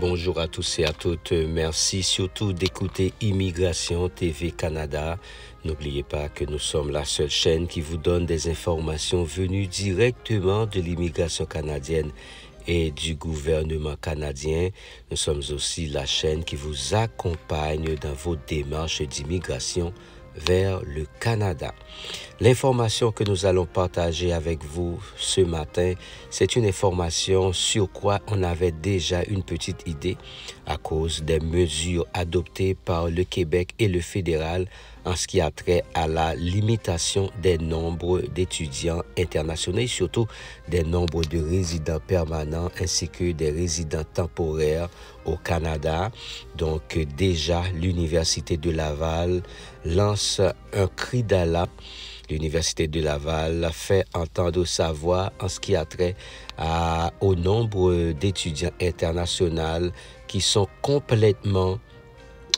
Bonjour à tous et à toutes. Merci surtout d'écouter Immigration TV Canada. N'oubliez pas que nous sommes la seule chaîne qui vous donne des informations venues directement de l'immigration canadienne et du gouvernement canadien. Nous sommes aussi la chaîne qui vous accompagne dans vos démarches d'immigration vers le Canada. L'information que nous allons partager avec vous ce matin, c'est une information sur quoi on avait déjà une petite idée à cause des mesures adoptées par le Québec et le fédéral en ce qui a trait à la limitation des nombres d'étudiants internationaux et surtout des nombres de résidents permanents ainsi que des résidents temporaires au Canada. Donc déjà, l'Université de Laval lance un cri d'alarme. L'Université de Laval fait entendre sa voix en ce qui a trait au nombre d'étudiants internationaux qui sont complètement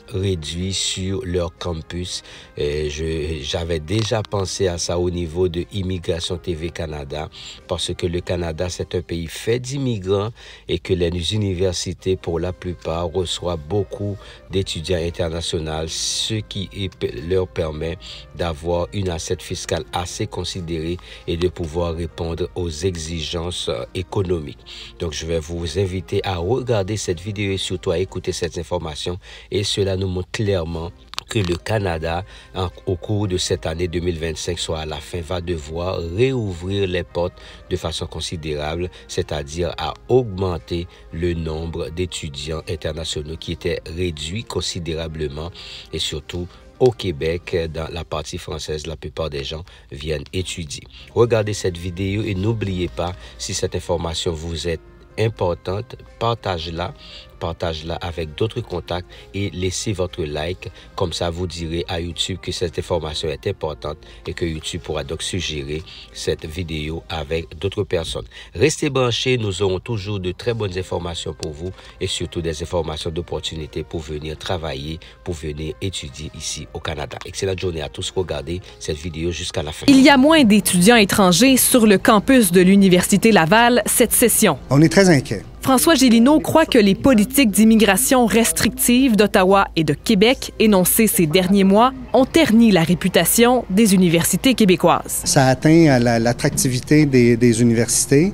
réduits sur leur campus. J'avais déjà pensé à ça au niveau de Immigration TV Canada parce que le Canada, c'est un pays fait d'immigrants et que les universités, pour la plupart, reçoivent beaucoup d'étudiants internationaux, ce qui leur permet d'avoir une assiette fiscale assez considérée et de pouvoir répondre aux exigences économiques. Donc, je vais vous inviter à regarder cette vidéo et surtout à écouter cette information et cela nous montre clairement que le Canada, au cours de cette année 2025, soit à la fin, va devoir réouvrir les portes de façon considérable, c'est-à-dire à augmenter le nombre d'étudiants internationaux qui étaient réduits considérablement et surtout au Québec, dans la partie française, la plupart des gens viennent étudier. Regardez cette vidéo et n'oubliez pas, si cette information vous est importante, partagez-la avec d'autres contacts et laissez votre like. Comme ça, vous direz à YouTube que cette information est importante et que YouTube pourra donc suggérer cette vidéo avec d'autres personnes. Restez branchés, nous aurons toujours de très bonnes informations pour vous et surtout des informations d'opportunité pour venir travailler, pour venir étudier ici au Canada. Excellente journée à tous. Regardez cette vidéo jusqu'à la fin. Il y a moins d'étudiants étrangers sur le campus de l'Université Laval cette session. On est très inquiets. François Gélineau croit que les politiques d'immigration restrictives d'Ottawa et de Québec, énoncées ces derniers mois, ont terni la réputation des universités québécoises. Ça atteint l'attractivité des universités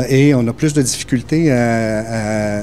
et on a plus de difficultés à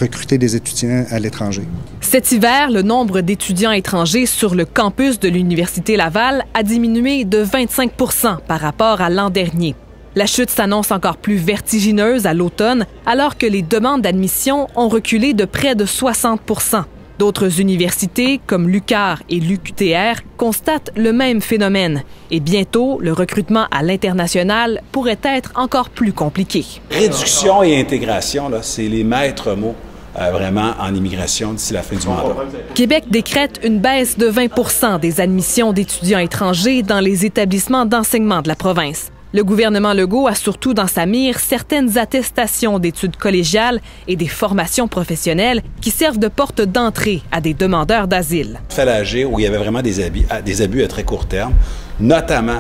recruter des étudiants à l'étranger. Cet hiver, le nombre d'étudiants étrangers sur le campus de l'Université Laval a diminué de 25 % par rapport à l'an dernier. La chute s'annonce encore plus vertigineuse à l'automne, alors que les demandes d'admission ont reculé de près de 60 %. D'autres universités, comme l'UQAR et l'UQTR, constatent le même phénomène. Et bientôt, le recrutement à l'international pourrait être encore plus compliqué. Réduction et intégration, c'est les maîtres mots vraiment en immigration d'ici la fin du mandat. Québec décrète une baisse de 20 % des admissions d'étudiants étrangers dans les établissements d'enseignement de la province. Le gouvernement Legault a surtout dans sa mire certaines attestations d'études collégiales et des formations professionnelles qui servent de porte d'entrée à des demandeurs d'asile. Il fallait agir où il y avait vraiment des abus à très court terme, notamment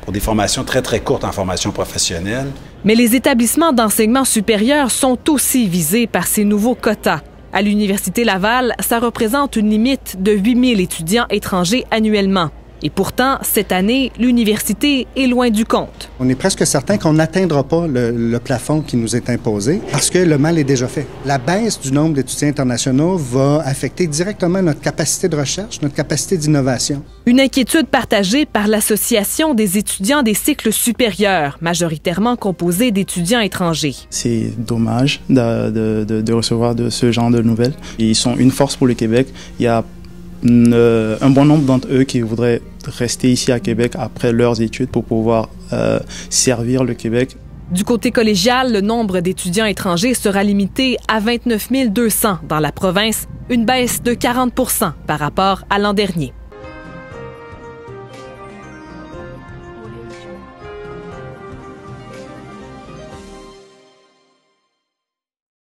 pour des formations très courtes en formation professionnelle. Mais les établissements d'enseignement supérieur sont aussi visés par ces nouveaux quotas. À l'Université Laval, ça représente une limite de 8 000 étudiants étrangers annuellement. Et pourtant, cette année, l'université est loin du compte. On est presque certain qu'on n'atteindra pas le plafond qui nous est imposé parce que le mal est déjà fait. La baisse du nombre d'étudiants internationaux va affecter directement notre capacité de recherche, notre capacité d'innovation. Une inquiétude partagée par l'Association des étudiants des cycles supérieurs, majoritairement composée d'étudiants étrangers. C'est dommage de recevoir de ce genre de nouvelles. Ils sont une force pour le Québec. Il y a un bon nombre d'entre eux qui voudraient rester ici à Québec après leurs études pour pouvoir servir le Québec. Du côté collégial, le nombre d'étudiants étrangers sera limité à 29 200 dans la province, une baisse de 40 % par rapport à l'an dernier.